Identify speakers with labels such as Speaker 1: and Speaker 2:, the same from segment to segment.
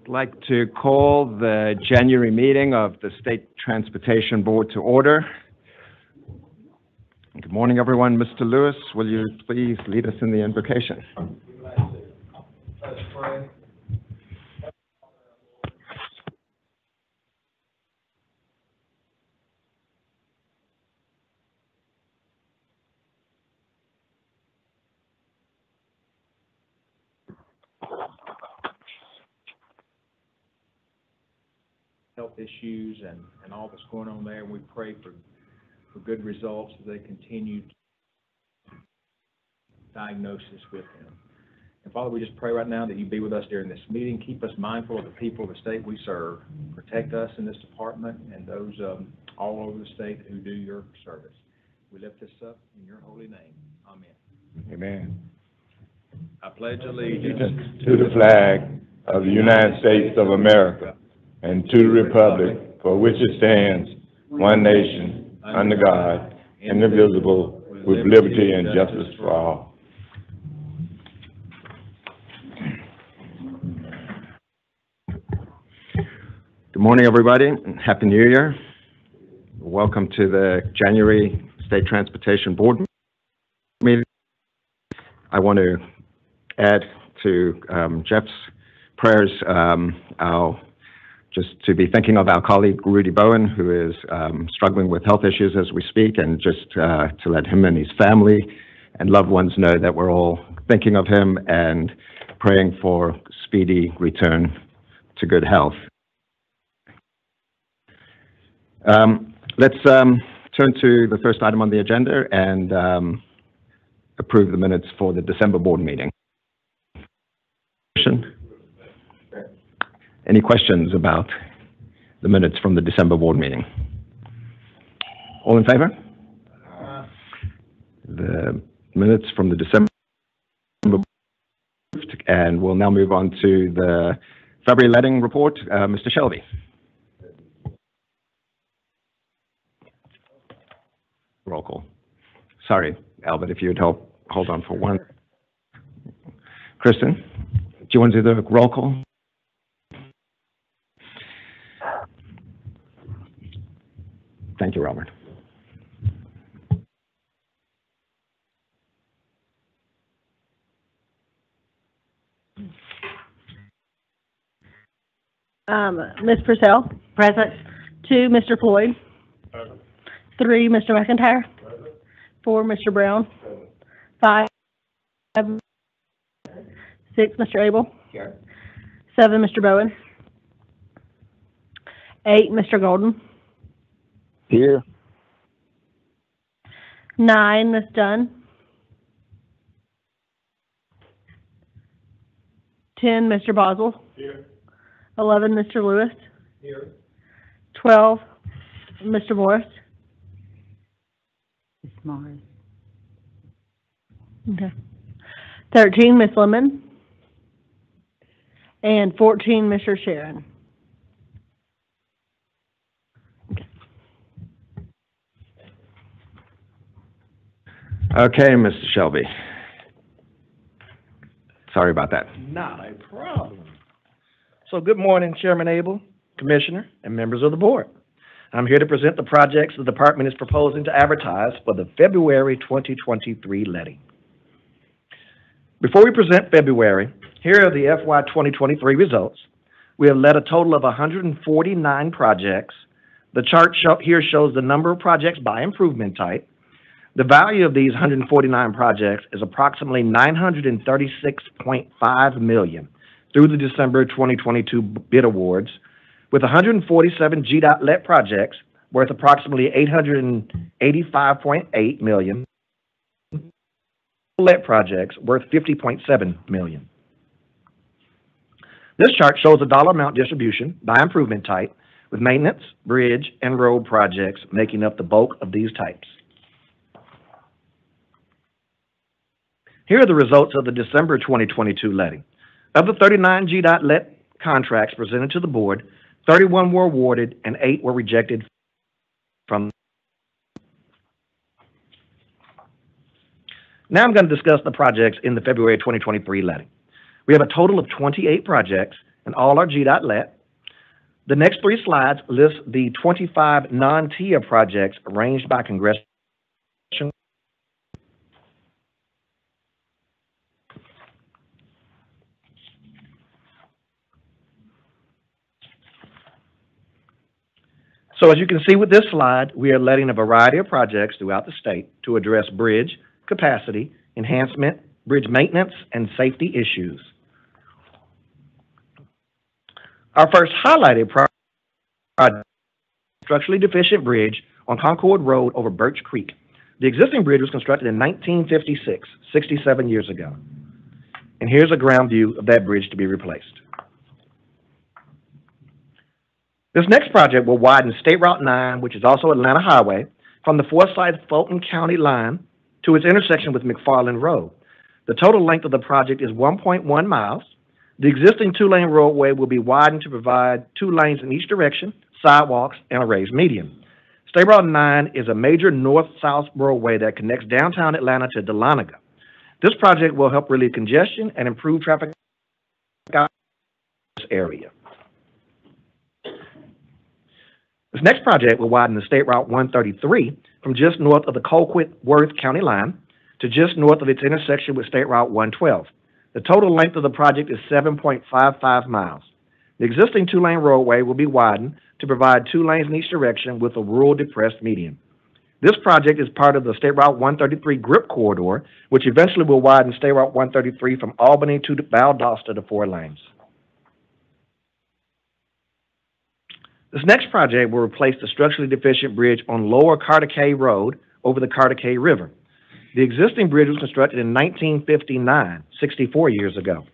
Speaker 1: I'd like to call the January meeting of the State Transportation Board to order. Good morning, everyone. Mr. Lewis, will you please lead us in the invocation?
Speaker 2: Let's pray. Health issues and all that's going on there, and we pray for good results as they continue diagnosis with him. And Father, we just pray right now that you be with us during this meeting. Keep us mindful of the people of the state we serve. Protect us in this department and those all over the state who do your service. We lift this up in your holy name. Amen.
Speaker 3: Amen.
Speaker 2: I pledge allegiance
Speaker 3: To the flag of the United States of America and to the republic for which it stands, one nation, under God, indivisible, with liberty and justice for all.
Speaker 1: Good morning, everybody. Happy New Year. Welcome to the January State Transportation Board meeting. I want to add to Jeff's prayers just to be thinking of our colleague Rudy Bowen, who is struggling with health issues as we speak, and just to let him and his family and loved ones know that we're all thinking of him and praying for speedy return to good health. Let's turn to the first item on the agenda and approve the minutes for the December board meeting. Any questions about the minutes from the December board meeting? All in favor? The minutes from the December, and we'll now move on to the February letting report. Mr. Shelby. Roll call. Sorry, Albert, if you would hold on for one. Kristen, do you want to do the roll call? Thank you, Robert.
Speaker 4: Ms. Purcell? Present. 2, Mr. Floyd. Present. 3, Mr. McIntyre. Present. 4, Mr. Brown. Present. 5, 6, Mr. Abel. Here. 7, Mr. Bowen. 8, Mr. Golden.
Speaker 3: Here.
Speaker 4: 9, Ms. Dunn. 10, Mr. Boswell.
Speaker 2: Here.
Speaker 4: 11, Mr. Lewis.
Speaker 2: Here.
Speaker 4: 12, Mr. Morris.
Speaker 5: Ms. Morris.
Speaker 4: Okay. 13, Ms. Lemon. And 14, Mr. Sharon.
Speaker 1: Okay, Mr. Shelby. Sorry about that.
Speaker 6: Not a problem. So good morning, Chairman Abel, Commissioner, and members of the board. I'm here to present the projects the department is proposing to advertise for the February 2023 letting. Before we present February, here are the FY 2023 results. We have let a total of 149 projects. The chart here shows the number of projects by improvement type. The value of these 149 projects is approximately $936.5 million through the December 2022 bid awards, with 147 GDOT let projects worth approximately $885.8 million, let projects worth $50.7 million. This chart shows a dollar amount distribution by improvement type, with maintenance, bridge, and road projects making up the bulk of these types. Here are the results of the December 2022 letting. Of the 39 GDOT let contracts presented to the board, 31 were awarded and 8 were rejected from. Now I'm going to discuss the projects in the February 2023 letting. We have a total of 28 projects and all are GDOT-let. The next three slides list the 25 non-TIA projects arranged by congressional. So as you can see with this slide, we are letting a variety of projects throughout the state to address bridge capacity, enhancement, bridge maintenance, and safety issues. Our first highlighted project, structurally deficient bridge on Concord Road over Birch Creek. The existing bridge was constructed in 1956, 67 years ago. And here's a ground view of that bridge to be replaced. This next project will widen State Route 9, which is also Atlanta Highway, from the Forsyth-Fulton County line to its intersection with McFarland Road. The total length of the project is 1.1 miles. The existing two-lane roadway will be widened to provide 2 lanes in each direction, sidewalks, and a raised median. State Route 9 is a major north-south roadway that connects downtown Atlanta to Dahlonega. This project will help relieve congestion and improve traffic in this area. This next project will widen the State Route 133 from just north of the Colquitt-Worth County line to just north of its intersection with State Route 112. The total length of the project is 7.55 miles. The existing 2-lane roadway will be widened to provide 2 lanes in each direction with a rural depressed median. This project is part of the State Route 133 GRIP corridor, which eventually will widen State Route 133 from Albany to Valdosta to 4 lanes. This next project will replace the structurally deficient bridge on Lower Kornacky Road over the Kornacky River. The existing bridge was constructed in 1959, 64 years ago.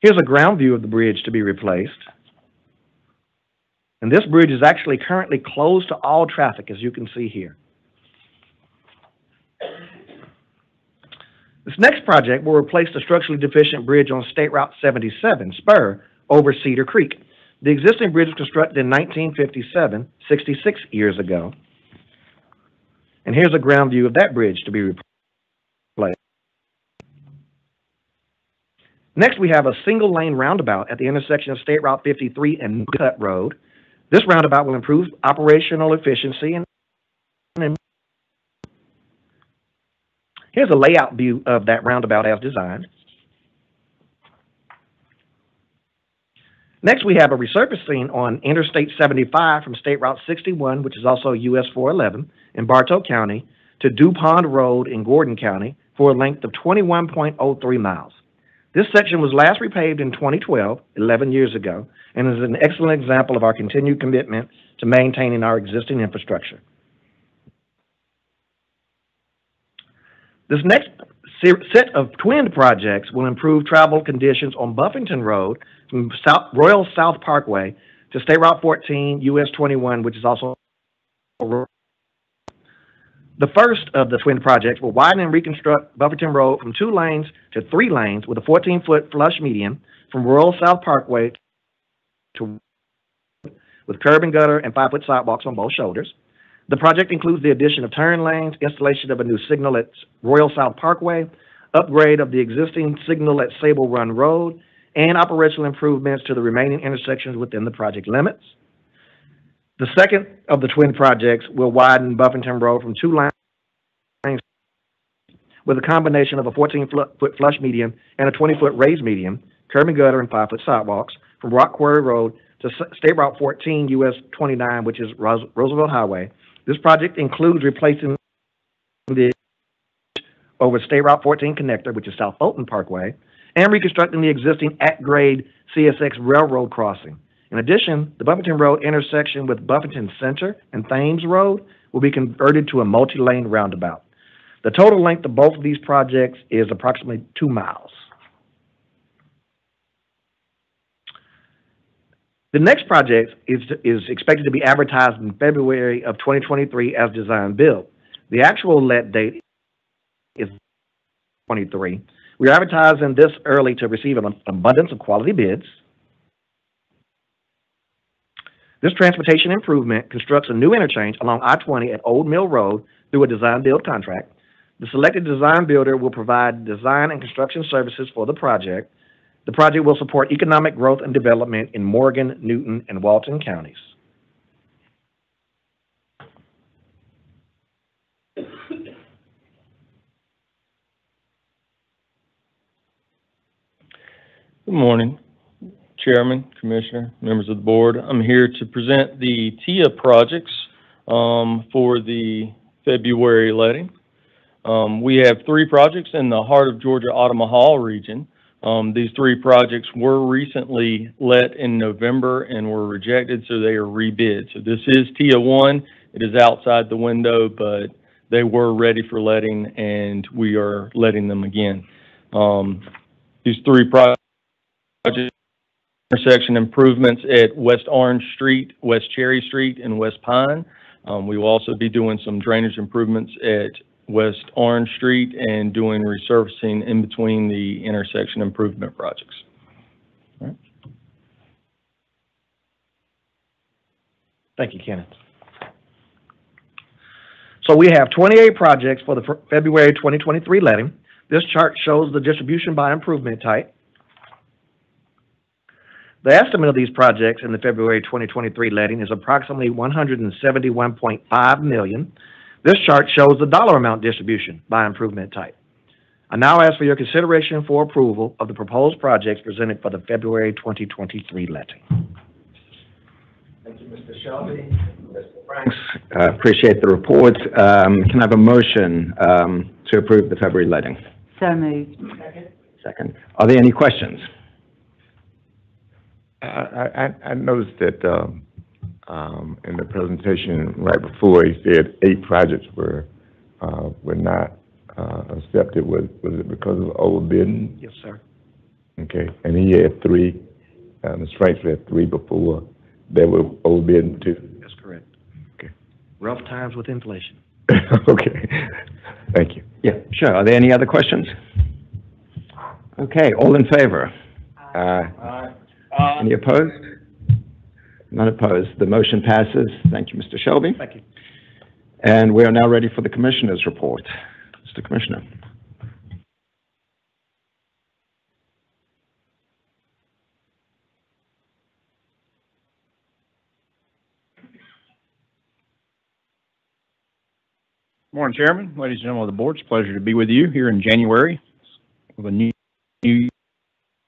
Speaker 6: Here's a ground view of the bridge to be replaced. And this bridge is actually currently closed to all traffic, as you can see here. This next project will replace the structurally deficient bridge on State Route 77, Spur, over Cedar Creek. The existing bridge was constructed in 1957, 66 years ago. And here's a ground view of that bridge to be replaced. Next, we have a single-lane roundabout at the intersection of State Route 53 and Cut Road. This roundabout will improve operational efficiency. And here's a layout view of that roundabout as designed. Next, we have a resurfacing on Interstate 75 from State Route 61, which is also US 411, in Bartow County, to DuPont Road in Gordon County for a length of 21.03 miles. This section was last repaved in 2012, 11 years ago, and is an excellent example of our continued commitment to maintaining our existing infrastructure. This next set of twinned projects will improve travel conditions on Buffington Road from Royal South Parkway to State Route 14, US 21, which is also the first of the twin projects will widen and reconstruct Buffington Road from 2 lanes to 3 lanes with a 14-foot flush median from Royal South Parkway to with curb and gutter and 5-foot sidewalks on both shoulders. The project includes the addition of turn lanes, installation of a new signal at Royal South Parkway, upgrade of the existing signal at Sable Run Road, and operational improvements to the remaining intersections within the project limits. The second of the twin projects will widen Buffington Road from 2 lanes with a combination of a 14-foot flush median and a 20-foot raised median, curb and gutter and 5-foot sidewalks from Rock Quarry Road to State Route 14, US 29, which is Roosevelt Highway. This project includes replacing the over State Route 14 connector, which is South Fulton Parkway, and reconstructing the existing at-grade CSX railroad crossing. In addition, the Buffington Road intersection with Buffington Center and Thames Road will be converted to a multi-lane roundabout. The total length of both of these projects is approximately 2 miles. The next project is expected to be advertised in February of 2023 as design build. The actual let date is 23. We're advertising this early to receive an abundance of quality bids. This transportation improvement constructs a new interchange along I-20 at Old Mill Road through a design-build contract. The selected design builder will provide design and construction services for the project. The project will support economic growth and development in Morgan, Newton, and Walton counties.
Speaker 5: Good morning, Chairman, Commissioner, members of the board. I'm here to present the TIA projects for the February letting. We have 3 projects in the heart of Georgia Automahal region. These 3 projects were recently let in November and were rejected, so they are rebid. So this is TIA 1. It is outside the window, but they were ready for letting, and we are letting them again. These 3 projects: intersection improvements at West Orange Street, West Cherry Street, and West Pine. We will also be doing some drainage improvements at West Orange Street and doing resurfacing in between the intersection improvement projects. All right.
Speaker 6: Thank you, Kenneth. So we have 28 projects for the February 2023 letting. This chart shows the distribution by improvement type. The estimate of these projects in the February 2023 letting is approximately $171.5 million. This chart shows the dollar amount distribution by improvement type. I now ask for your consideration for approval of the proposed projects presented for the February 2023 letting.
Speaker 1: Thank you, Mr. Shelby. Mr. Franks, appreciate the report. Can I have a motion to approve the February letting?
Speaker 7: So moved.
Speaker 1: Second. Are there any questions?
Speaker 3: I noticed that in the presentation right before, he said 8 projects were not accepted. Was it because of overbidding?
Speaker 6: Yes, sir.
Speaker 3: Okay, and he had 3. Ms. Franks had 3 before. They were overbidding too.
Speaker 6: That's correct.
Speaker 3: Okay.
Speaker 6: Rough times with inflation.
Speaker 3: Okay. Thank you.
Speaker 1: Yeah, sure. Are there any other questions? Okay, all in favor?
Speaker 3: Aye.
Speaker 1: Any opposed? None opposed. The motion passes. Thank you, Mr. Shelby.
Speaker 6: Thank you.
Speaker 1: And we are now ready for the Commissioner's report. Mr. Commissioner.
Speaker 2: Morning, Chairman, ladies and gentlemen of the board. It's a pleasure to be with you here in January with a new year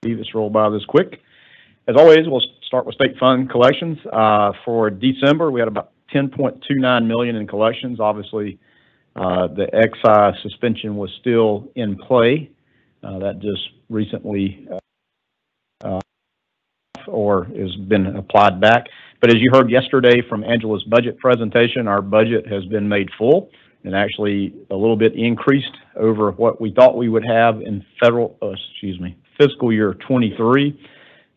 Speaker 2: that's rolled by this quick. As always, we'll start with state fund collections. For December, we had about $10.29 million in collections. Obviously, the excise suspension was still in play. That just recently or has been applied back. But as you heard yesterday from Angela's budget presentation, our budget has been made full and actually a little bit increased over what we thought we would have in fiscal year 23,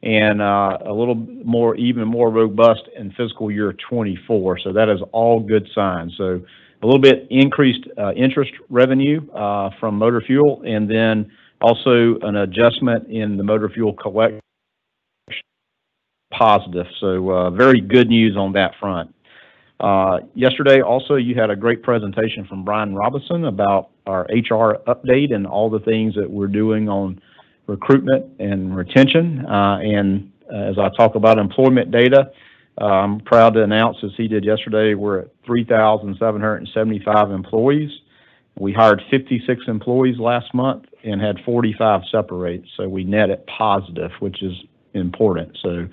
Speaker 2: and a little more, even more robust in fiscal year 24. So that is all good signs. So a little bit increased interest revenue from motor fuel, and then also an adjustment in the motor fuel collection positive. So very good news on that front. Yesterday, also, you had a great presentation from Brian Robinson about our HR update and all the things that we're doing on recruitment and retention. And as I talk about employment data, I'm proud to announce, as he did yesterday, we're at 3,775 employees. We hired 56 employees last month and had 45 separate. So we net it positive, which is important. So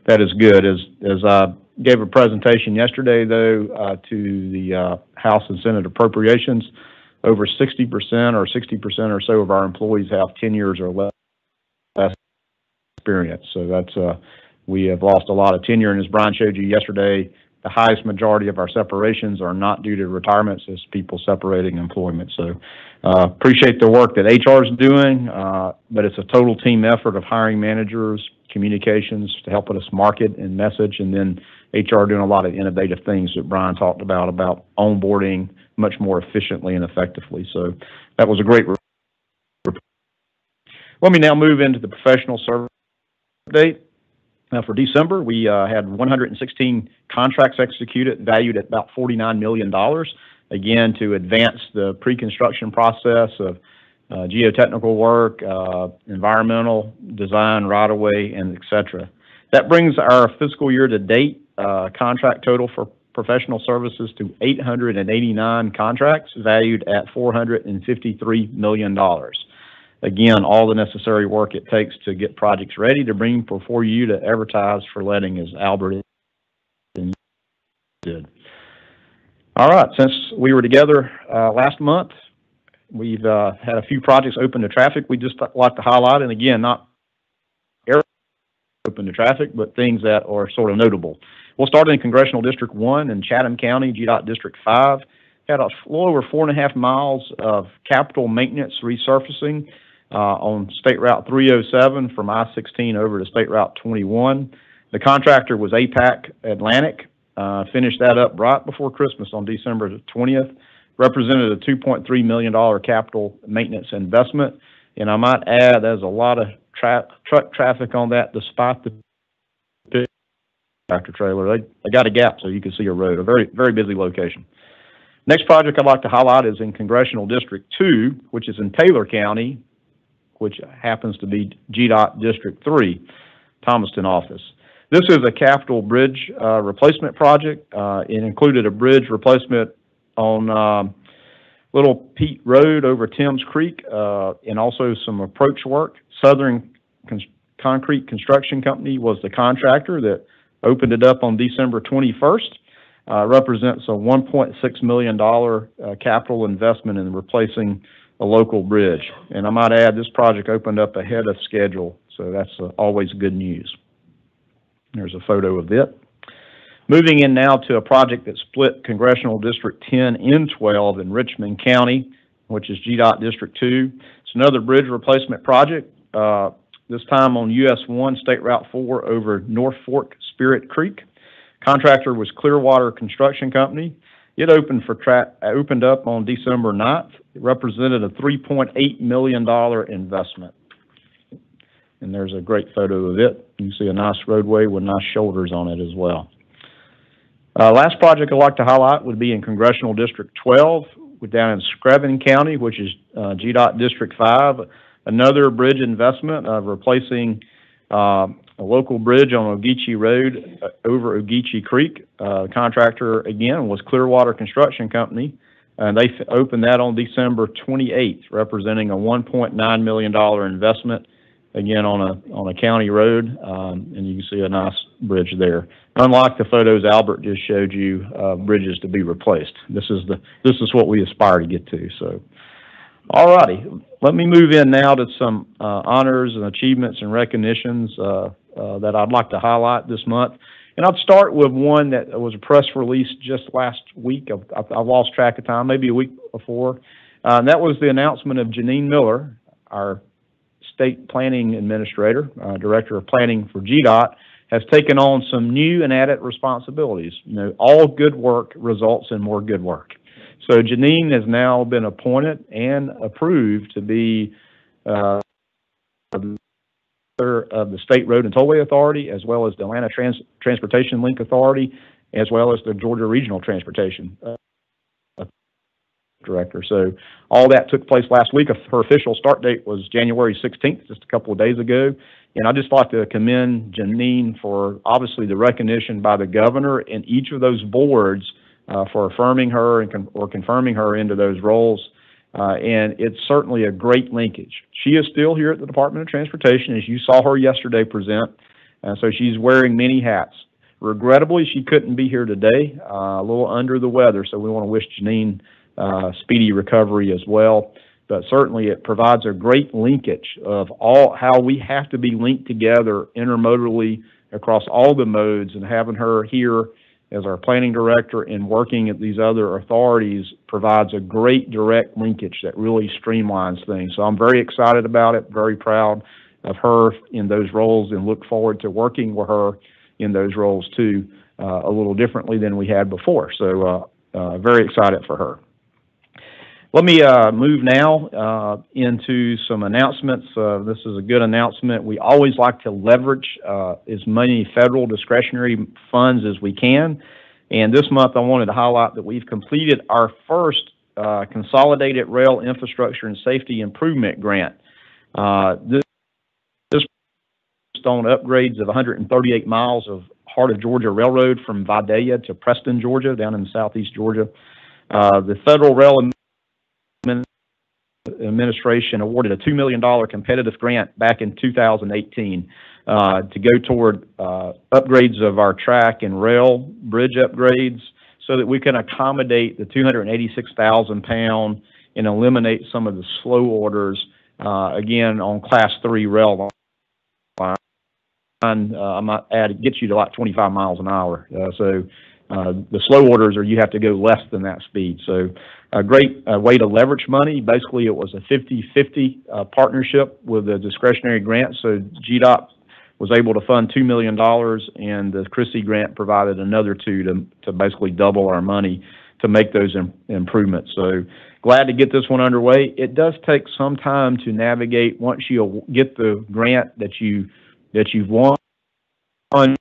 Speaker 2: that is good. As I gave a presentation yesterday, though, to the House and Senate appropriations, over 60% or 60% or so of our employees have 10 years or less experience. So that's we have lost a lot of tenure, and as Brian showed you yesterday, the highest majority of our separations are not due to retirements, it's people separating employment. So appreciate the work that HR is doing, but it's a total team effort of hiring managers, communications to help us market and message, and then HR doing a lot of innovative things that Brian talked about onboarding much more efficiently and effectively. So that was a great report. Let me now move into the professional service update. Now for December, we had 116 contracts executed, valued at about $49 million, again, to advance the pre-construction process of
Speaker 7: geotechnical work, environmental design, right-of-way, and et cetera. That brings our fiscal year-to-date contract total for professional services to 889 contracts valued at $453 million. Again, all the necessary work it takes to get projects ready to bring before you to advertise for letting, as Albert did. All right, since we were together last month, we've had a few projects open to traffic we just like to highlight, and again, not open to traffic, but things that are sort of notable. We'll start in Congressional District 1 in Chatham County, GDOT District 5. Had a little over 4.5 miles of capital maintenance resurfacing on State Route 307 from I-16 over to State Route 21. The contractor was APAC Atlantic. Finished that up right before Christmas on December the 20th. Represented a $2.3 million capital maintenance investment. And I might add, there's a lot of truck traffic on that despite the big tractor trailer. They got a gap so you can see a road, a very, very busy location. Next project I'd like to highlight is in Congressional District 2, which is in Taylor County, which happens to be GDOT District 3, Thomaston office. This is a capital bridge replacement project. It included a bridge replacement on Little Pete Road over Thames Creek, and also some approach work. Southern Concrete Construction Company was the contractor that opened it up on December 21st. Represents a $1.6 million capital investment in replacing a local bridge. And I might add, this project opened up ahead of schedule, so that's always good news. There's a photo of it. Moving in now to a project that split Congressional District 10 in 12 in Richmond County, which is GDOT District 2. It's another bridge replacement project, this time on US 1 State Route 4 over North Fork Spirit Creek. Contractor was Clearwater Construction Company. It opened up on December 9th. It represented a $3.8 million investment. And there's a great photo of it. You can see a nice roadway with nice shoulders on it as well. Last project I'd like to highlight would be in Congressional District 12, down in Screven County, which is GDOT District 5. Another bridge investment of replacing a local bridge on Ogeechee Road over Ogeechee Creek. Contractor, again, was Clearwater Construction Company, and they opened that on December 28th, representing a $1.9 million investment, again, on a county road, and you can see a nice bridge there. Unlike the photos Albert just showed you, bridges to be replaced. This is what we aspire to get to. So, all righty, let me move in now to some honors and achievements and recognitions that I'd like to highlight this month. And I'll start with one that was a press release just last week. I've lost track of time, maybe a week before. And that was the announcement of Janine Miller, our State Planning Administrator, Director of Planning for GDOT, has taken on some new and added responsibilities. You know, all good work results in more good work. So Janine has now been appointed and approved to be of the State Road and Tollway Authority, as well as the Atlanta Transportation Link Authority, as well as the Georgia Regional Transportation Director. So all that took place last week. Her official start date was January 16th, just a couple of days ago. And I'd just like to commend Janine for obviously the recognition by the governor and each of those boards for affirming her and or confirming her into those roles. And it's certainly a great linkage. She is still here at the Department of Transportation, as you saw her yesterday present. So she's wearing many hats. Regrettably, she couldn't be here today, a little under the weather. So we want to wish Janine speedy recovery as well. But certainly it provides a great linkage of all how we have to be linked together intermodally across all the modes, and having her here as our planning director and working at these other authorities provides a great direct linkage that really streamlines things. So I'm very excited about it, very proud of her in those roles, and look forward to working with her in those roles too, a little differently than we had before. So very excited for her. Let me move now into some announcements. This is a good announcement. We always like to leverage as many federal discretionary funds as we can. And this month I wanted to highlight that we've completed our first Consolidated Rail Infrastructure and Safety Improvement Grant. This is on upgrades of 138 miles of Heart of Georgia Railroad from Vidalia to Preston, Georgia, down in southeast Georgia. The Federal Rail Administration awarded a $2 million competitive grant back in 2018 to go toward upgrades of our track and rail bridge upgrades so that we can accommodate the 286,000 pound and eliminate some of the slow orders, again, on Class 3 rail line. I might add, it gets you to like 25 miles an hour. The slow orders are you have to go less than that speed. So a great way to leverage money. Basically, it was a 50-50 partnership with a discretionary grant. So GDOT was able to fund $2 million, and the Christie grant provided another $2 to basically double our money to make those improvements. So glad to get this one underway. It does take some time to navigate once you get the grant that you've won, the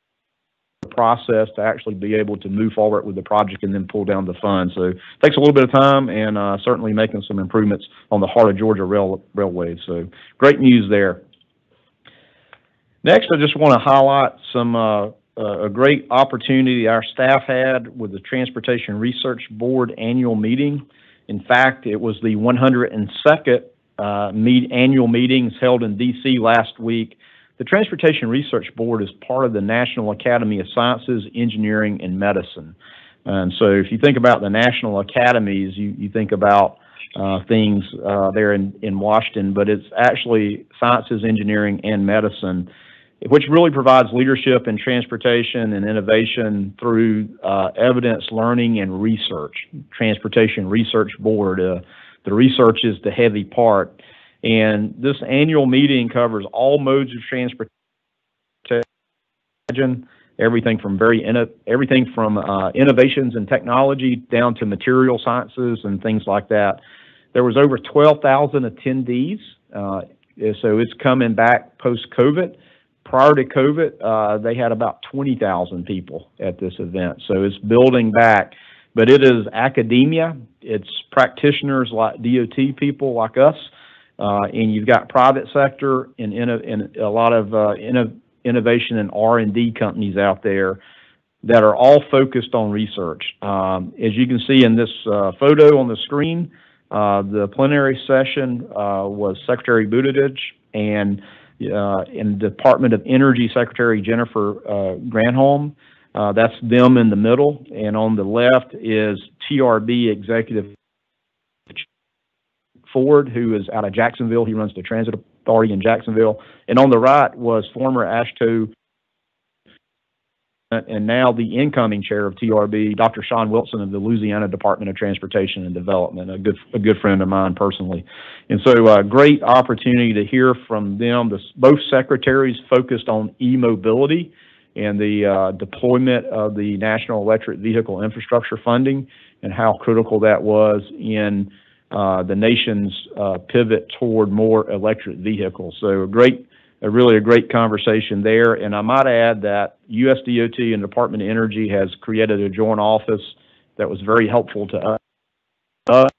Speaker 7: process to actually be able to move forward with the project and then pull down the funds. So it takes a little bit of time, and certainly making some improvements on the Heart of Georgia Railway. So great news there. Next, I just want to highlight some a great opportunity our staff had with the Transportation Research Board annual meeting. In fact, it was the 102nd annual meetings held in D.C. last week. The Transportation Research Board is part of the National Academy of Sciences, Engineering, and Medicine. And so if you think about the national academies, you think about things there in Washington, but it's actually Sciences, Engineering, and Medicine, which really provides leadership in transportation and innovation through evidence, learning, and research. Transportation Research Board, the research is the heavy part. And this annual meeting covers all modes of transportation, everything from innovations in technology down to material sciences and things like that. There was over 12,000 attendees, so it's coming back post-COVID. Prior to COVID, they had about 20,000 people at this event, so it's building back. But it is academia, it's practitioners like DOT people like us, and you've got private sector and a lot of innovation and R&D companies out there that are all focused on research. As you can see in this photo on the screen, the plenary session was Secretary Buttigieg and in Department of Energy Secretary Jennifer Granholm. That's them in the middle, and on the left is TRB Executive Ford, who is out of Jacksonville. He runs the Transit Authority in Jacksonville. And on the right was former AASHTO and now the incoming chair of TRB, Dr. Sean Wilson of the Louisiana Department of Transportation and Development, a good friend of mine personally. And so great opportunity to hear from them. Both secretaries focused on e-mobility and the deployment of the National Electric Vehicle Infrastructure funding and how critical that was in the nation's pivot toward more electric vehicles. So really a great conversation there. And I might add that USDOT and Department of Energy has created a joint office that was very helpful to us,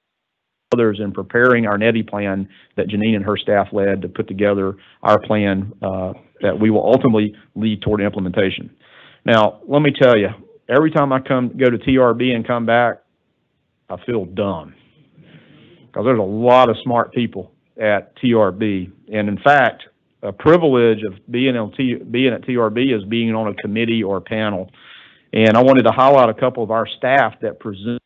Speaker 7: others, in preparing our NETI plan that Janine and her staff led to put together our plan that we will ultimately lead toward implementation. Now, let me tell you, every time I go to TRB and come back, I feel dumb, because there's a lot of smart people at TRB. And in fact, a privilege of being at TRB is being on a committee or a panel. And I wanted to highlight a couple of our staff that presented.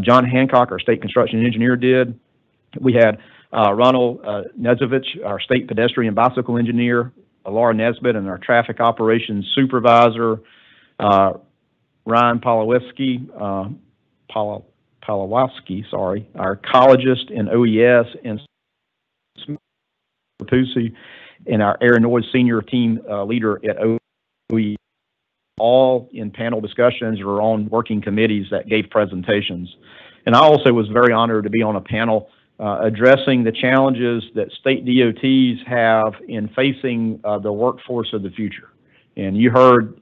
Speaker 7: John Hancock, our state construction engineer, did. We had Ronald Nezovich, our state pedestrian bicycle engineer, Laura Nesbitt, and our traffic operations supervisor, Ryan Palawowski, our ecologist in OES, and Pusi, and our Illinois senior team leader at OES, all in panel discussions or on working committees that gave presentations. And I also was very honored to be on a panel addressing the challenges that state DOTs have in facing the workforce of the future. And you heard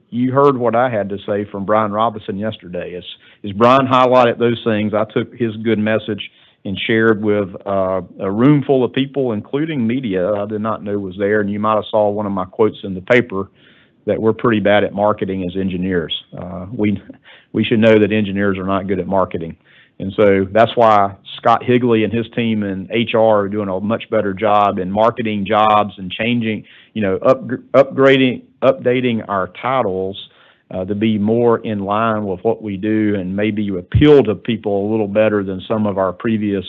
Speaker 7: what I had to say from Brian Robinson yesterday. As Brian highlighted those things, I took his good message and shared with a room full of people, including media I did not know was there. And you might have saw one of my quotes in the paper that we're pretty bad at marketing as engineers. We should know that engineers are not good at marketing. And so that's why Scott Higley and his team in HR are doing a much better job in marketing jobs and changing, updating our titles to be more in line with what we do and maybe appeal to people a little better than some of our previous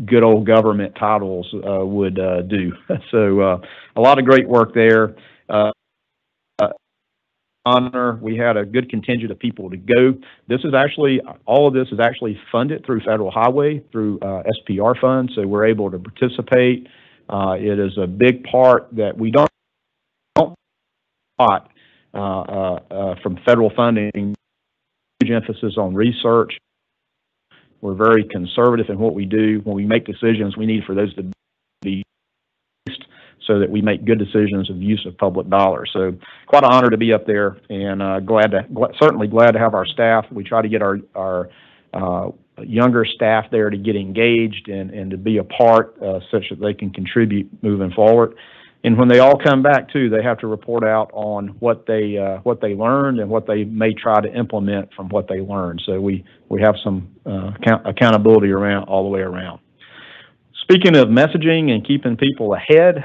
Speaker 7: good old government titles would do. So a lot of great work there. Honor, we had a good contingent of people to go. All of this is actually funded through Federal Highway, through SPR funds, so we're able to participate. It is a big part that we don't from federal funding, huge emphasis on research. We're very conservative in what we do. When we make decisions, we need for those to be based so that we make good decisions of use of public dollars. So quite an honor to be up there, and certainly glad to have our staff. We try to get our younger staff there to get engaged and to be a part such that they can contribute moving forward. And when they all come back too, they have to report out on what they learned and what they may try to implement from what they learned. So we have some accountability all the way around. Speaking of messaging and keeping people ahead,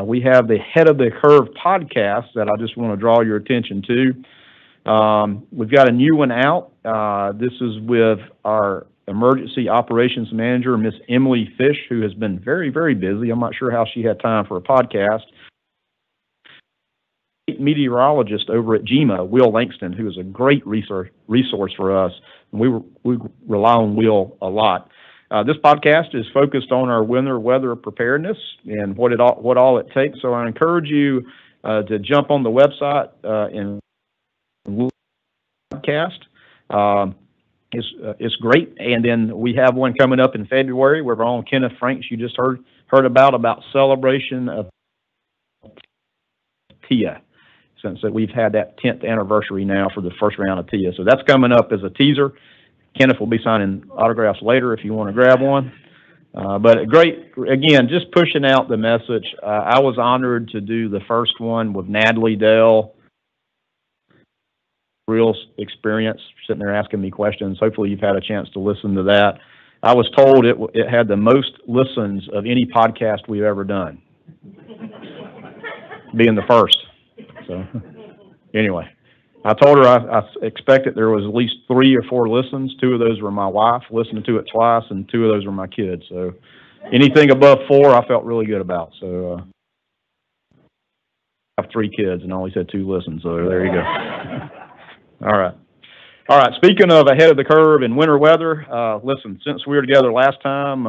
Speaker 7: we have the Head of the Curve podcast that I just want to draw your attention to. We've got a new one out. This is with our Emergency Operations Manager, Miss Emily Fish, who has been very, very busy. I'm not sure how she had time for a podcast. Meteorologist over at GEMA, Will Langston, who is a great resource for us. And we rely on Will a lot. This podcast is focused on our winter weather preparedness and what all it takes. So I encourage you to jump on the website and podcast. It's great. And then we have one coming up in February with our own Kenneth Franks you just heard about celebration of TIA, since that we've had that 10th anniversary now for the first round of TIA. So that's coming up as a teaser. Kenneth will be signing autographs later if you want to grab one. But great, again, just pushing out the message. I was honored to do the first one with Natalie Dell. Real experience, sitting there asking me questions. Hopefully you've had a chance to listen to that. I was told it had the most listens of any podcast we've ever done, being the first. So anyway. I told her I expected there was at least 3 or 4 listens. 2 of those were my wife, listened to it twice, and 2 of those were my kids. So anything above 4, I felt really good about. So I have 3 kids and only said 2 listens. So there you go. All right. Speaking of ahead of the curve in winter weather, listen, since we were together last time,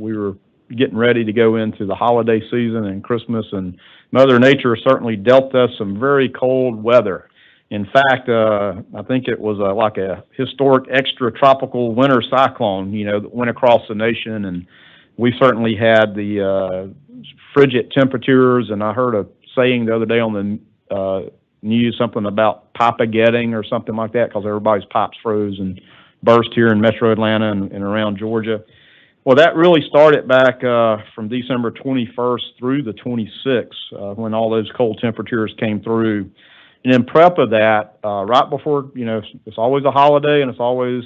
Speaker 7: we were getting ready to go into the holiday season and Christmas, and Mother Nature certainly dealt us some very cold weather. In fact, I think it was like a historic extratropical winter cyclone, that went across the nation, and we certainly had the frigid temperatures. And I heard a saying the other day on the news, something about pipe-a-getting or something like that, because everybody's pipes froze and burst here in Metro Atlanta and around Georgia. Well, that really started back from December 21st through the 26th, when all those cold temperatures came through. And in prep of that, right before, it's always a holiday, and it's always,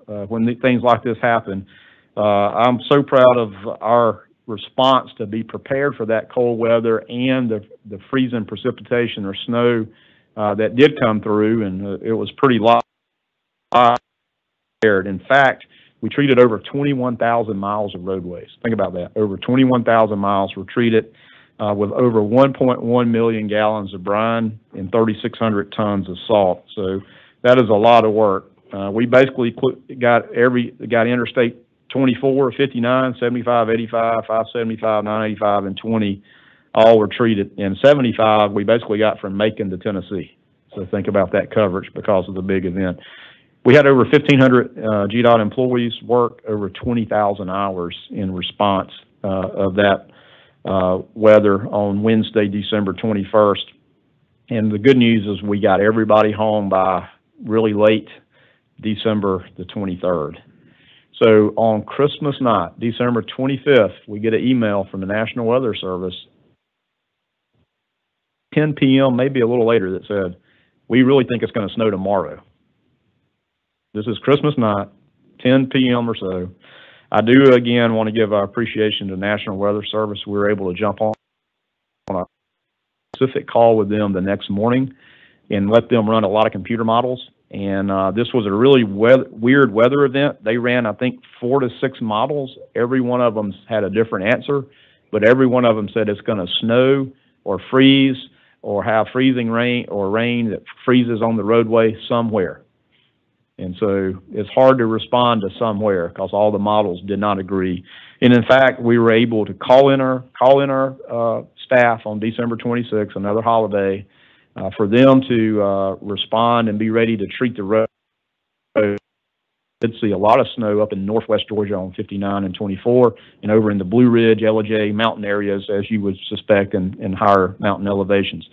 Speaker 7: when things like this happen, I'm so proud of our response to be prepared for that cold weather and the freezing precipitation or snow that did come through, and it was pretty light. In fact, we treated over 21,000 miles of roadways. Think about that. Over 21,000 miles were treated with over 1.1 million gallons of brine and 3,600 tons of salt. So that is a lot of work. We basically got Interstate 24, 59, 75, 85, 575, 985, and 20 all were treated. And 75 we basically got from Macon to Tennessee. So think about that coverage because of the big event. We had over 1,500 GDOT employees work over 20,000 hours in response of that weather on Wednesday, December 21st. And the good news is we got everybody home by really late December the 23rd. So on Christmas night, December 25th, we get an email from the National Weather Service, 10 p.m., maybe a little later, that said, we really think it's going to snow tomorrow. This is Christmas night, 10 p.m. or so. I do, again, want to give our appreciation to the National Weather Service. We were able to jump on a specific call with them the next morning and let them run a lot of computer models. And this was a really weird weather event. They ran, I think, 4 to 6 models. Every one of them had a different answer, but every one of them said it's going to snow or freeze or have freezing rain or rain that freezes on the roadway somewhere. And so it's hard to respond to somewhere because all the models did not agree. And in fact, we were able to call in our staff on December 26th, another holiday, for them to respond and be ready to treat the road. We did see a lot of snow up in northwest Georgia on 59 and 24, and over in the Blue Ridge, LJ mountain areas, as you would suspect, in higher mountain elevations.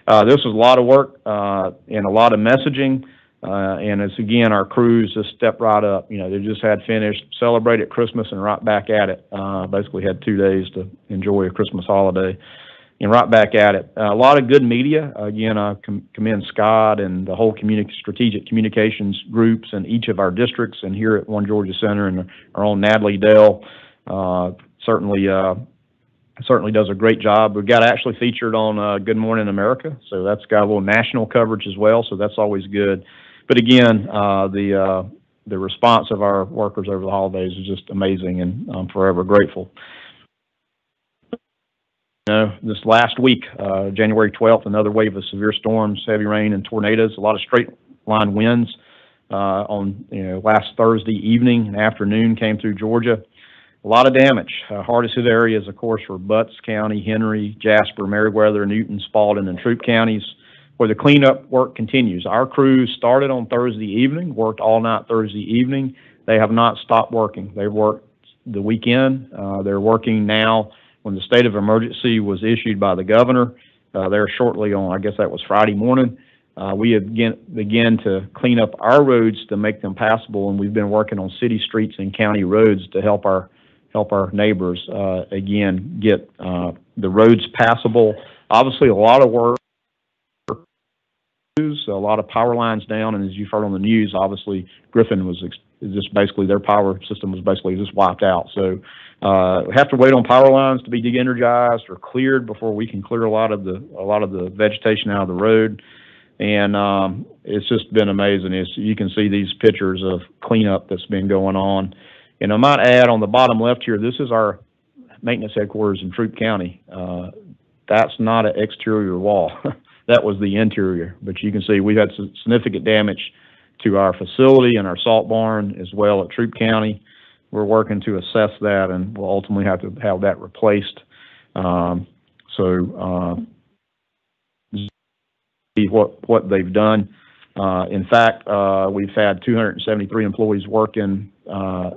Speaker 7: This was a lot of work and a lot of messaging. And it's, again, our crews just stepped right up. You know, they just had finished, celebrated Christmas, and right back at it. Basically had 2 days to enjoy a Christmas holiday, and right back at it. A lot of good media. Again, I commend Scott and the whole strategic communications groups in each of our districts, and here at One Georgia Center, and our own Natalie Dell certainly does a great job. We got actually featured on Good Morning America, so that's got a little national coverage as well, so that's always good. But again, the response of our workers over the holidays is just amazing, and I'm forever grateful. You know, this last week, January 12th, another wave of severe storms, heavy rain, and tornadoes. A lot of straight line winds on last Thursday evening and afternoon came through Georgia. A lot of damage. Hardest hit areas, of course, were Butts County, Henry, Jasper, Meriwether, Newton, Spalding, and Troup counties, where the cleanup work continues. Our crews started on Thursday evening, worked all night Thursday evening. They have not stopped working. They've worked the weekend. They're working now. When the state of emergency was issued by the governor, there shortly on, I guess that was Friday morning, we began to clean up our roads to make them passable, and we've been working on city streets and county roads to help our neighbors, again, get the roads passable. Obviously, a lot of work, a lot of power lines down, and as you've heard on the news, obviously, Griffin was just basically, their power system was basically just wiped out. So we have to wait on power lines to be de-energized or cleared before we can clear a lot of the vegetation out of the road. And it's just been amazing. You can see these pictures of cleanup that's been going on. And I might add on the bottom left here, this is our maintenance headquarters in Troup County. That's not an exterior wall. That was the interior. But you can see we've had some significant damage to our facility and our salt barn as well at Troup County. We're working to assess that, and we'll ultimately have to have that replaced. See what they've done. In fact, we've had 273 employees working.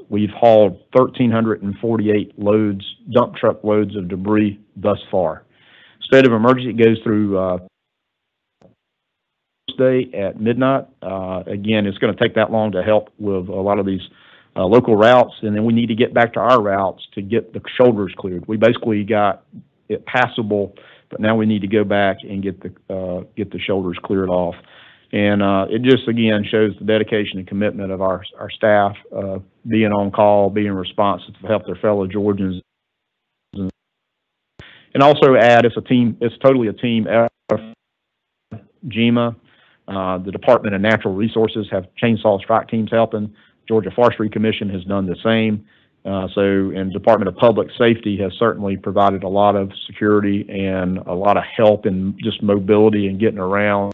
Speaker 7: We've hauled 1,348 loads, dump truck loads of debris thus far. State of emergency goes through Thursday at midnight. Again, it's going to take that long to help with a lot of these local routes, and then we need to get back to our routes to get the shoulders cleared. We basically got it passable, but now we need to go back and get the shoulders cleared off. And it just, again, shows the dedication and commitment of our staff, being on call, being responsive to help their fellow Georgians. And also add, it's totally a team effort. GEMA, the Department of Natural Resources have chainsaw strike teams helping. Georgia Forestry Commission has done the same. And Department of Public Safety has certainly provided a lot of security and a lot of help in just mobility and getting around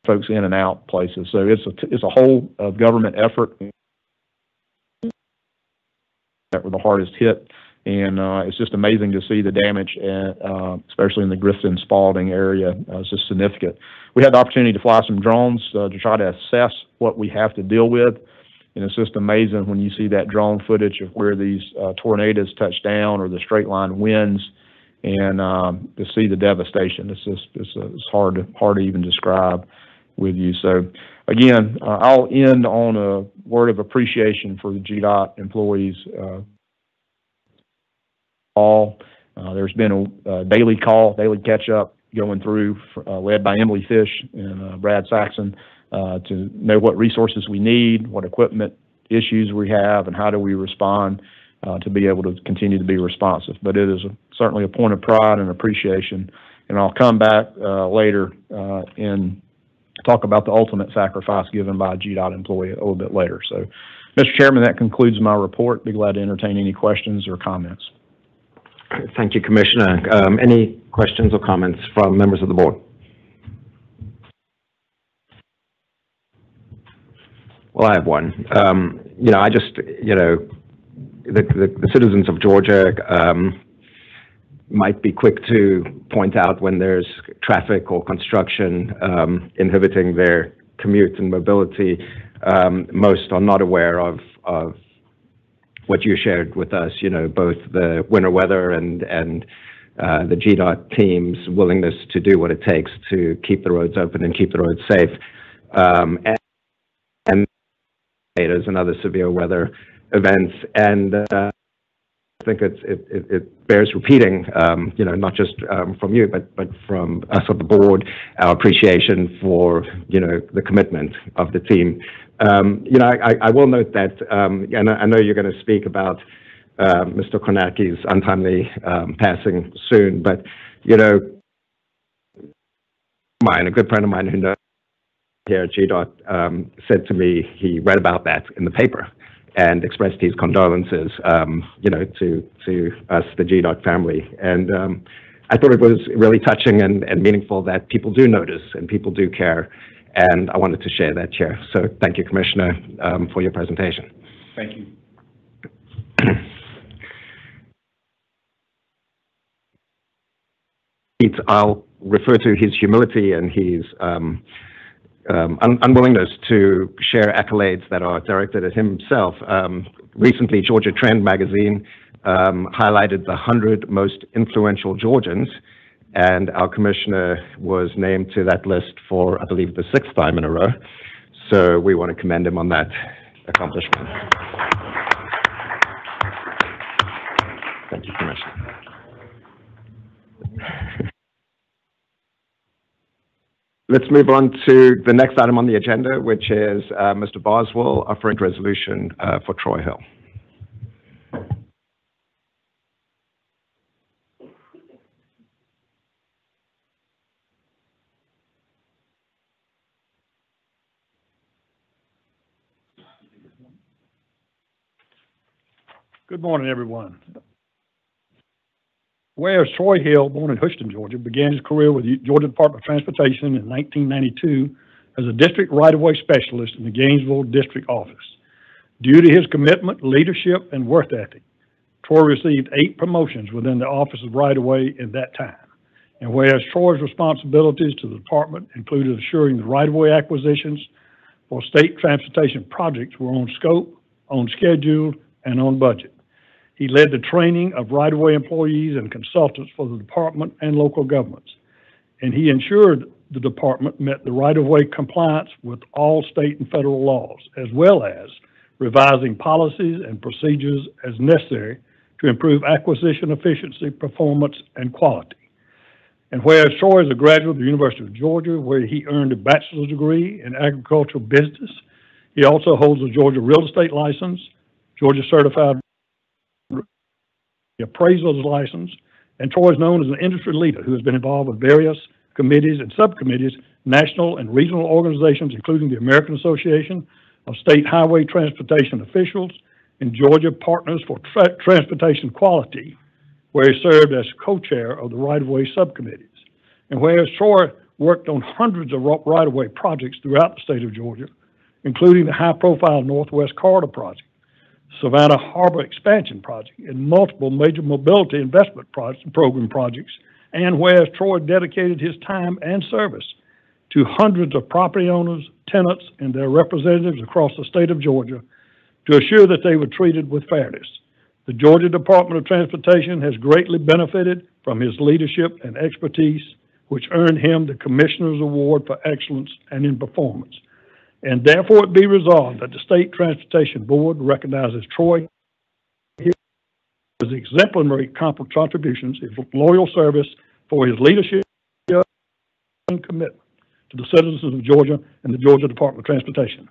Speaker 7: folks in and out places. So it's a whole government effort that were the hardest hit. And it's just amazing to see the damage, especially in the Griffin Spalding area. It's just significant. We had the opportunity to fly some drones to try to assess what we have to deal with. And it's just amazing when you see that drone footage of where these tornadoes touch down or the straight line winds. and to see the devastation. It's hard to even describe with you. So again, I'll end on a word of appreciation for the GDOT employees. There's been a daily catch up going through, led by Emily Fish and Brad Saxon, to know what resources we need, what equipment issues we have, and how do we respond to be able to continue to be responsive. But it is certainly a point of pride and appreciation. And I'll come back later and talk about the ultimate sacrifice given by a GDOT employee a little bit later. So, Mr. Chairman, that concludes my report. Be glad to entertain any questions or comments.
Speaker 1: Thank you, Commissioner. Any questions or comments from members of the board? Well, I have one. The citizens of Georgia might be quick to point out when there's traffic or construction inhibiting their commute and mobility. Most are not aware of what you shared with us, both the winter weather and the GDOT team's willingness to do what it takes to keep the roads open and keep the roads safe. And other severe weather events. And I think it bears repeating, not just from you, but from us on the board, our appreciation for, the commitment of the team. I will note that, and I know you're going to speak about Mr. Kornacky's untimely passing soon, but, a good friend of mine who knows here at GDOT said to me he read about that in the paper and expressed his condolences, to us, the GDOT family. And I thought it was really touching and meaningful that people do notice and people do care. And I wanted to share that, Chair. So thank you, Commissioner, for your presentation.
Speaker 2: Thank you.
Speaker 1: I'll refer to his humility and his unwillingness to share accolades that are directed at himself. Recently, Georgia Trend magazine highlighted the 100 most influential Georgians, and our commissioner was named to that list for, I believe, the 6th time in a row. So we want to commend him on that accomplishment. Thank you, Commissioner. Let's move on to the next item on the agenda, which is Mr. Boswell offering resolution for Troy Hill.
Speaker 8: Good morning, everyone. Whereas Troy Hill, born in Houston, Georgia, began his career with the Georgia Department of Transportation in 1992 as a district right-of-way specialist in the Gainesville District Office. Due to his commitment, leadership, and work ethic, Troy received 8 promotions within the Office of Right-of-Way in that time. And whereas Troy's responsibilities to the department included assuring the right-of-way acquisitions for state transportation projects were on scope, on schedule, and on budget. He led the training of right-of-way employees and consultants for the department and local governments, and he ensured the department met the right-of-way compliance with all state and federal laws, as well as revising policies and procedures as necessary to improve acquisition efficiency, performance, and quality. And whereas Troy is a graduate of the University of Georgia, where he earned a bachelor's degree in agricultural business, he also holds a Georgia real estate license, Georgia certified appraisal's license, and Troy is known as an industry leader who has been involved with various committees and subcommittees, national and regional organizations, including the American Association of State Highway Transportation Officials and Georgia Partners for Transportation Quality, where he served as co-chair of the right-of-way subcommittees. And whereas Troy worked on hundreds of right-of-way projects throughout the state of Georgia, including the high-profile Northwest Corridor Project, Savannah Harbor Expansion Project, and multiple major mobility investment program projects, and whereas Troy dedicated his time and service to hundreds of property owners, tenants, and their representatives across the state of Georgia to assure that they were treated with fairness. The Georgia Department of Transportation has greatly benefited from his leadership and expertise, which earned him the Commissioner's Award for Excellence and in Performance. And therefore it be resolved that the State Transportation Board recognizes Troy Hill for his exemplary contributions, his loyal service, for his leadership and commitment to the citizens of Georgia and the Georgia Department of Transportation.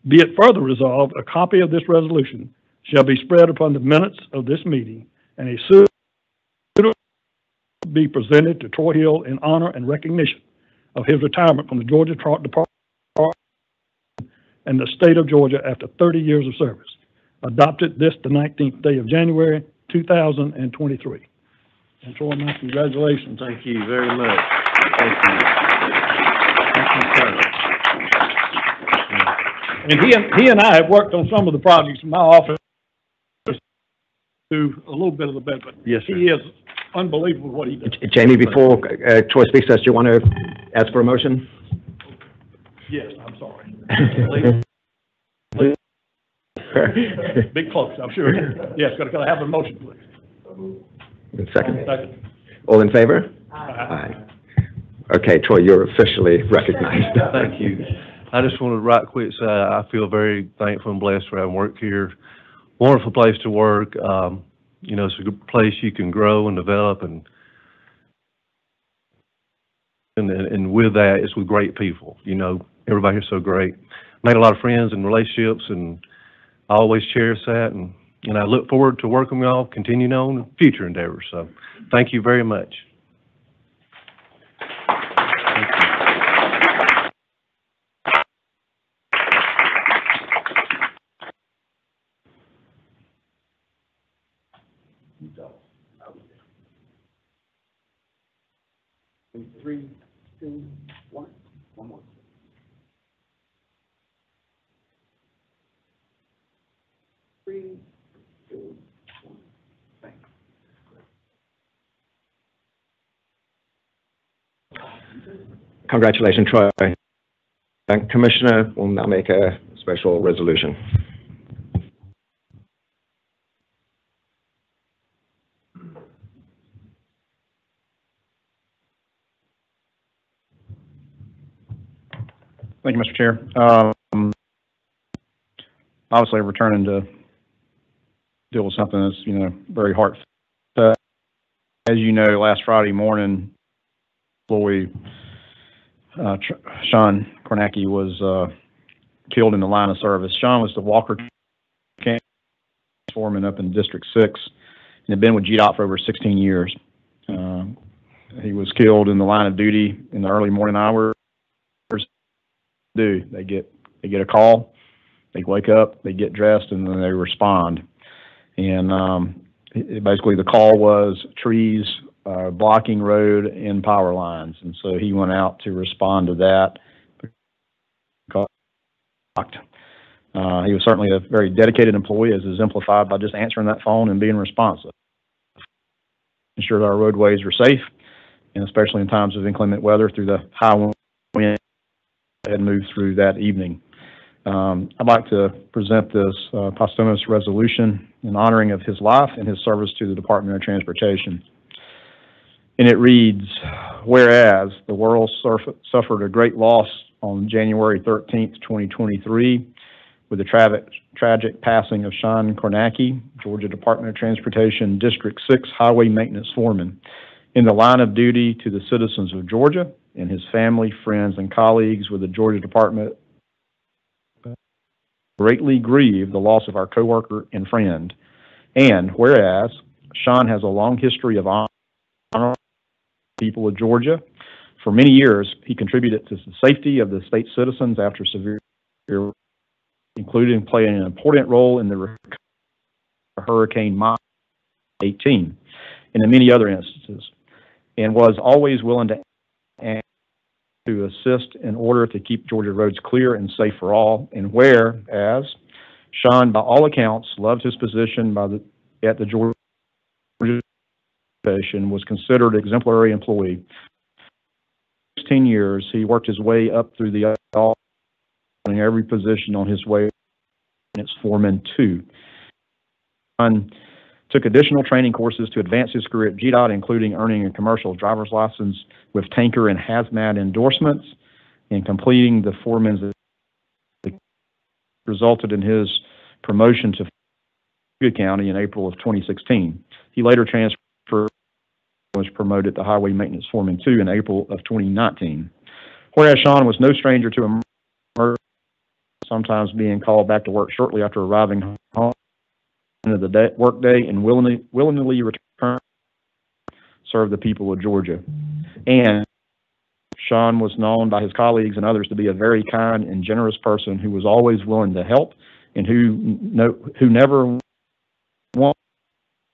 Speaker 8: Be it further resolved, a copy of this resolution shall be spread upon the minutes of this meeting, and a suit be presented to Troy Hill in honor and recognition of his retirement from the Georgia Department and the state of Georgia after 30 years of service. Adopted this the 19th day of January, 2023. And Troy, my congratulations.
Speaker 9: Thank you very much. Thank you. Thank you, sir.
Speaker 8: And he and I have worked on some of the projects in my office to a little bit of the benefit.
Speaker 9: Yes, sir.
Speaker 8: He is unbelievable what he does.
Speaker 1: Jamie, before Troy speaks to us, do you want to ask for a motion?
Speaker 8: Yes, I'm sorry. Big close, I'm sure. Yes, could I have a motion, please?
Speaker 1: Second.
Speaker 8: Second.
Speaker 1: All in favor?
Speaker 8: Aye.
Speaker 1: Okay, Troy, you're officially recognized.
Speaker 9: Thank you. I just wanted to right quick say I feel very thankful and blessed for having worked here. Wonderful place to work. You know, it's a good place you can grow and develop, and with that, it's with great people. You know, everybody here's so great. Made a lot of friends and relationships, and I always cherish that. And I look forward to working with y'all, continuing on future endeavors. So, thank you very much.
Speaker 6: Three, two, one. One more. Three, two, one. Thank you.
Speaker 1: Congratulations, Troy. And Commissioner will now make a special resolution.
Speaker 7: Thank you, Mr. Chair. Obviously, returning to deal with something that's, you know, very heartfelt. As you know, last Friday morning, employee Sean Kornacky was killed in the line of service. Sean was the Walker Camp foreman up in District 6 and had been with GDOT for over 16 years. He was killed in the line of duty in the early morning hours. They get a call, they wake up, they get dressed, and then they respond. And basically the call was trees blocking road and power lines, and so he went out to respond to that. He was certainly a very dedicated employee, as exemplified by just answering that phone and being responsive. Ensure that our roadways are safe, and especially in times of inclement weather through the high wind had moved through that evening. I'd like to present this posthumous resolution in honoring of his life and his service to the Department of Transportation. And it reads, whereas the world suffered a great loss on January 13th, 2023, with the tragic passing of Sean Kornacky, Georgia Department of Transportation District 6 Highway Maintenance Foreman, in the line of duty to the citizens of Georgia and his family, friends, and colleagues with the Georgia Department, greatly grieve the loss of our coworker and friend. And whereas Sean has a long history of honor people of Georgia, for many years he contributed to the safety of the state citizens after severe, including playing an important role in the Hurricane Mike 18 and in many other instances, and was always willing to assist in order to keep Georgia roads clear and safe for all. And whereas Sean, by all accounts, loved his position at the Georgia Station, was considered an exemplary employee. 16 years, he worked his way up through the in every position on his way. And it's foreman 2. Sean Took additional training courses to advance his career at GDOT, including earning a commercial driver's license with tanker and hazmat endorsements, and completing the foreman's that resulted in his promotion to Kornacky County in April of 2016. He later transferred and was promoted to Highway Maintenance Foreman 2 in April of 2019. Whereas Sean was no stranger to emergency, sometimes being called back to work shortly after arriving home of the workday, and willingly return serve the people of Georgia. And Sean was known by his colleagues and others to be a very kind and generous person who was always willing to help, and who never won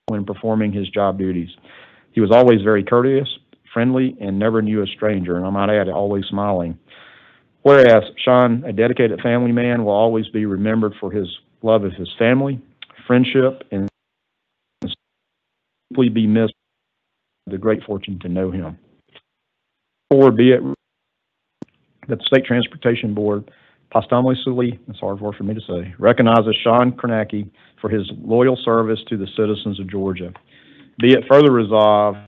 Speaker 7: when performing his job duties. He was always very courteous, friendly, and never knew a stranger, and I might add, always smiling. Whereas Sean, a dedicated family man, will always be remembered for his love of his family, friendship, and simply be missed. The great fortune to know him. Forward be it that the State Transportation Board posthumously, it's a hard word for me to say, recognizes Sean Kornacky for his loyal service to the citizens of Georgia. Be it further resolved,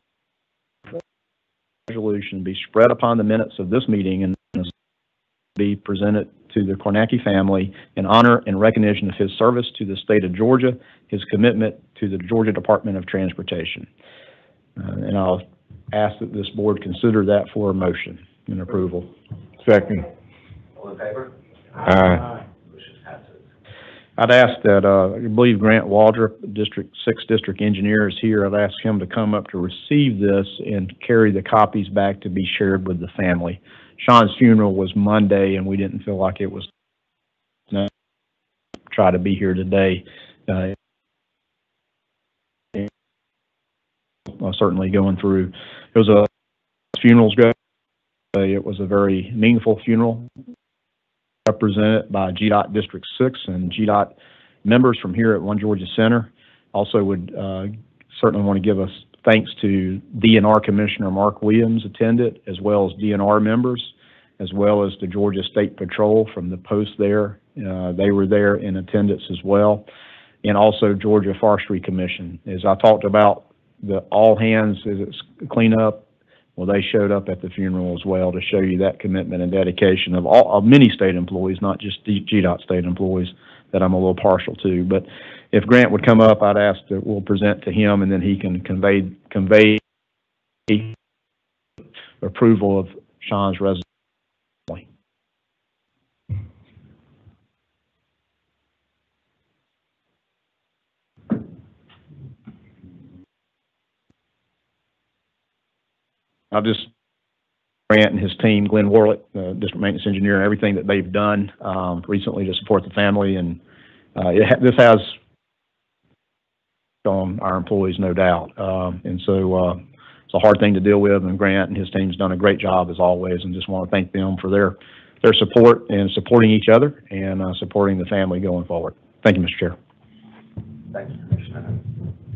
Speaker 7: resolution be spread upon the minutes of this meeting and be presented to the Kornacky family in honor and recognition of his service to the state of Georgia, his commitment to the Georgia Department of Transportation. And I'll ask that this board consider that for a motion and approval.
Speaker 3: Second.
Speaker 6: All in favor?
Speaker 3: Aye.
Speaker 6: Motion passes.
Speaker 7: I'd ask that, I believe Grant Waldrop, District 6 District Engineer, is here. I'd ask him to come up to receive this and carry the copies back to be shared with the family. Sean's funeral was Monday, and we didn't feel like it was try to be here today. Certainly going through, it was a funerals go. It was a very meaningful funeral, represented by GDOT District 6 and GDOT members from here at One Georgia Center. Also would certainly want to give us thanks to DNR Commissioner Mark Williams attended, as well as DNR members, as well as the Georgia State Patrol from the post there. They were there in attendance as well. And also Georgia Forestry Commission. As I talked about, the all hands cleanup, well, they showed up at the funeral as well to show you that commitment and dedication of many state employees, not just GDOT state employees that I'm a little partial to. But if Grant would come up, I'd ask that we'll present to him, and then he can convey approval of Sean's resignation. I'll just Grant and his team, Glenn Warlick, district maintenance engineer, everything that they've done recently to support the family, and this has on our employees, no doubt. And so it's a hard thing to deal with, and Grant and his team's done a great job as always, and just want to thank them for their support and supporting each other and supporting the family going forward. Thank you, Mr. Chair.
Speaker 6: Thank you, Commissioner.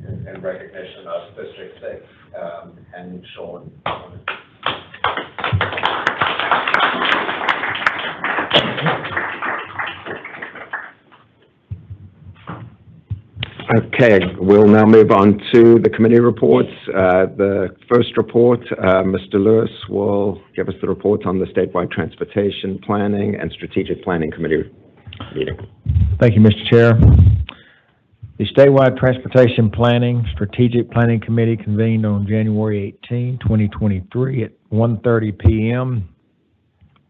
Speaker 6: In recognition of District 6 and Sean.
Speaker 1: Okay, we'll now move on to the committee reports. The first report, Mr. Lewis will give us the report on the statewide transportation planning and strategic planning committee meeting.
Speaker 10: Thank you, Mr. Chair. The statewide transportation planning strategic planning committee convened on January 18, 2023 at 1:30 p.m.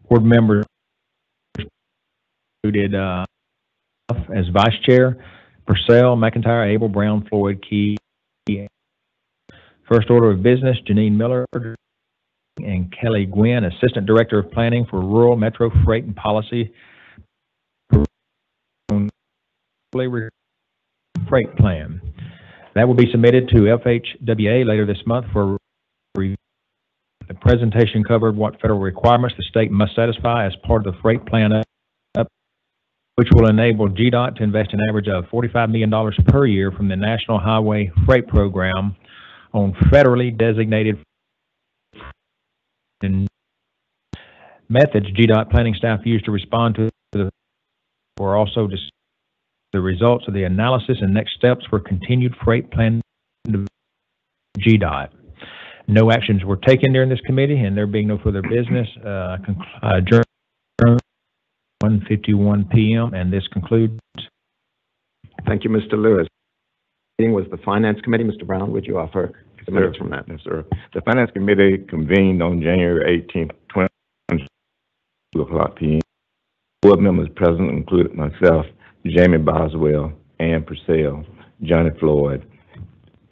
Speaker 10: Board members included as vice chair, Purcell, McIntyre, Abel, Brown, Floyd, Key. First order of business, Janine Miller and Kelly Gwynn, Assistant Director of Planning for Rural Metro Freight and Policy Freight Plan. That will be submitted to FHWA later this month for review. The presentation covered what federal requirements the state must satisfy as part of the freight plan, which will enable GDOT to invest an average of $45 million per year from the National Highway Freight Program on federally designated methods GDOT planning staff used to respond to the were also the results of the analysis and next steps for continued freight plan GDOT. No actions were taken during this committee, and there being no further business, adjourn 1:51 p.m., and this concludes.
Speaker 1: Thank you, Mr. Lewis. Meeting was the Finance Committee. Mr. Brown, would you offer some minutes from that?
Speaker 3: Yes, sir. The Finance Committee convened on January 18th, 2:00 p.m. Board members present included myself, Jamie Boswell, Ann Purcell, Johnny Floyd,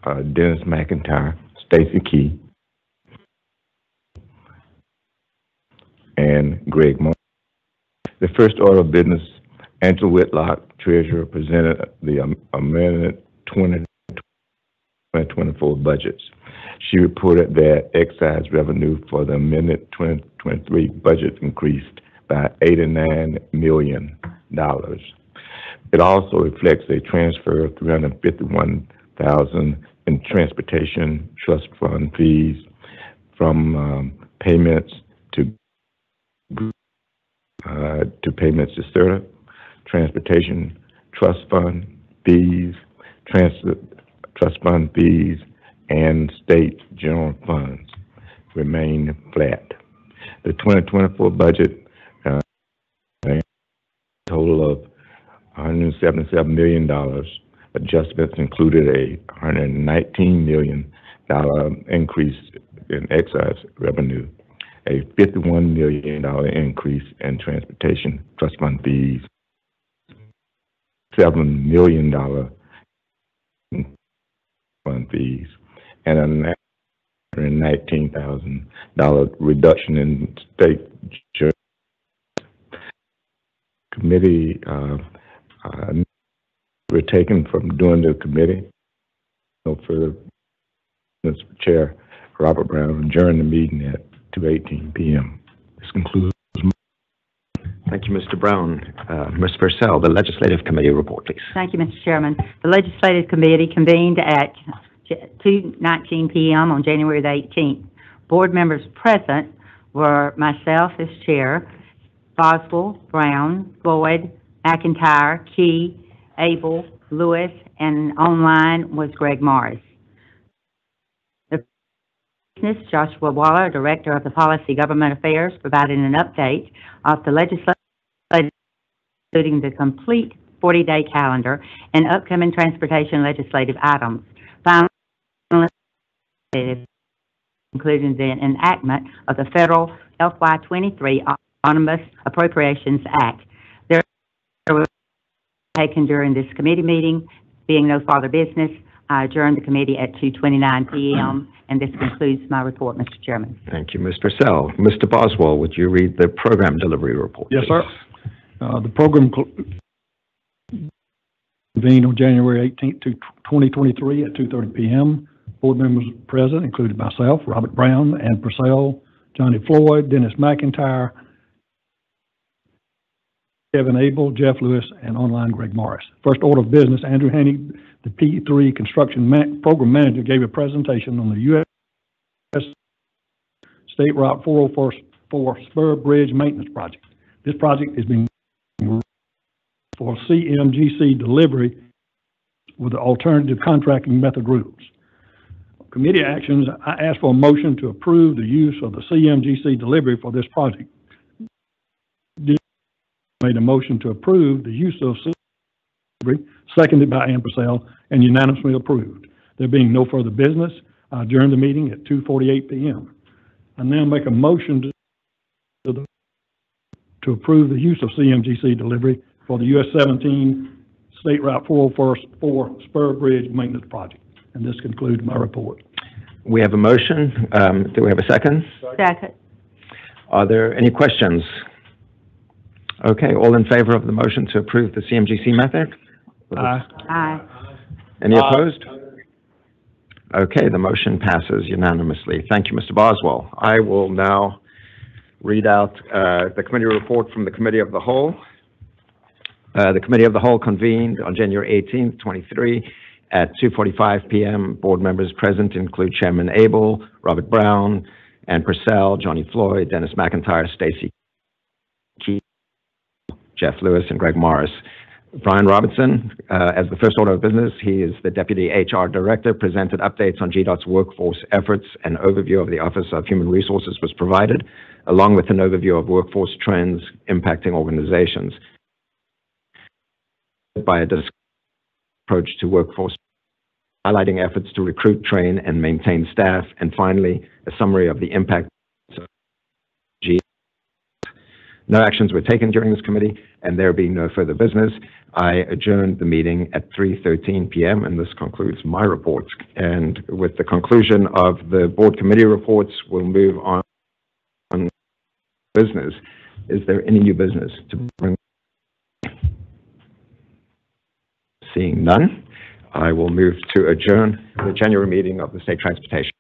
Speaker 3: Dennis McIntyre, Stacy Key, and Greg Moore. The first order of business, Angela Whitlock, Treasurer, presented the amended 2024 budgets. She reported that excise revenue for the amended 2023 budget increased by $89 million. It also reflects a transfer of $351,000 in transportation trust fund fees from payments to CERTA, transportation trust fund fees, trust fund fees, and state general funds remain flat. The 2024 budget total of $177 million. Adjustments included a $119 million increase in excise revenue, a $51 million increase in transportation trust fund fees, $7 million fund fees, and a $119,000 reduction in state jury. Committee were taken from doing the committee. No further. Mr. Chair, Robert Brown adjourned the meeting at 2:18 p.m. This concludes.
Speaker 1: Thank you, Mr. Brown. Ms. Purcell, the Legislative Committee report, please.
Speaker 11: Thank you, Mr. Chairman. The Legislative Committee convened at 2:19 p.m. on January the 18th. Board members present were myself as chair, Boswell, Brown, Floyd, McIntyre, Key, Abel, Lewis, and online was Greg Morris. The business, Joshua Waller, Director of the Policy Government Affairs, provided an update of the legislative, including the complete 40-day calendar and upcoming transportation legislative items. Finally, including the enactment of the federal FY23 Omnibus Appropriations Act. There was taken during this committee meeting. Being no further business, I adjourned the committee at 2:29 p.m. and this concludes my report, Mr. Chairman.
Speaker 1: Thank you, Ms. Purcell. Mr. Boswell, would you read the program delivery report?
Speaker 8: Yes, sir. The program convened on January 18th, 2023 at 2:30 p.m. Board members present included myself, Robert Brown, Ann Purcell, Johnny Floyd, Dennis McIntyre, Kevin Abel, Jeff Lewis, and online Greg Morris. First order of business, Andrew Haney, the P3 Construction Program Manager, gave a presentation on the U.S. State Route 404 Spur Bridge Maintenance Project. This project is being for CMGC delivery with the alternative contracting method rules. Committee actions, I ask for a motion to approve the use of the CMGC delivery for this project. Made a motion to approve the use of delivery, seconded by Ann Purcell, and unanimously approved. There being no further business, I adjourn the meeting at 2:48 p.m. I now make a motion to approve the use of CMGC delivery for the US 17 State Route 404 Spur Bridge Maintenance Project. And this concludes my report.
Speaker 1: We have a motion. Do we have a second?
Speaker 11: Second.
Speaker 1: Are there any questions? Okay, all in favor of the motion to approve the CMGC method?
Speaker 8: Aye.
Speaker 11: Aye.
Speaker 1: Any opposed? Okay, the motion passes unanimously. Thank you, Mr. Boswell. I will now read out the committee report from the Committee of the Whole. The Committee of the Whole convened on January 18th, 23 at 2:45 p.m. Board members present include Chairman Abel, Robert Brown, Ann Purcell, Johnny Floyd, Dennis McIntyre, Stacy Key, Jeff Lewis, and Greg Morris. Brian Robertson, as the first order of business, he is the Deputy HR Director, presented updates on GDOT's workforce efforts. An overview of the Office of Human Resources was provided, along with an overview of workforce trends impacting organizations. By a approach to workforce, highlighting efforts to recruit, train, and maintain staff, and finally, a summary of the impact of GDOT. No actions were taken during this committee, and there being no further business, I adjourned the meeting at 3:13 p.m., and this concludes my report. And with the conclusion of the board committee reports, we'll move on business. Is there any new business to bring? Seeing none, I will move to adjourn the January meeting of the State Transportation.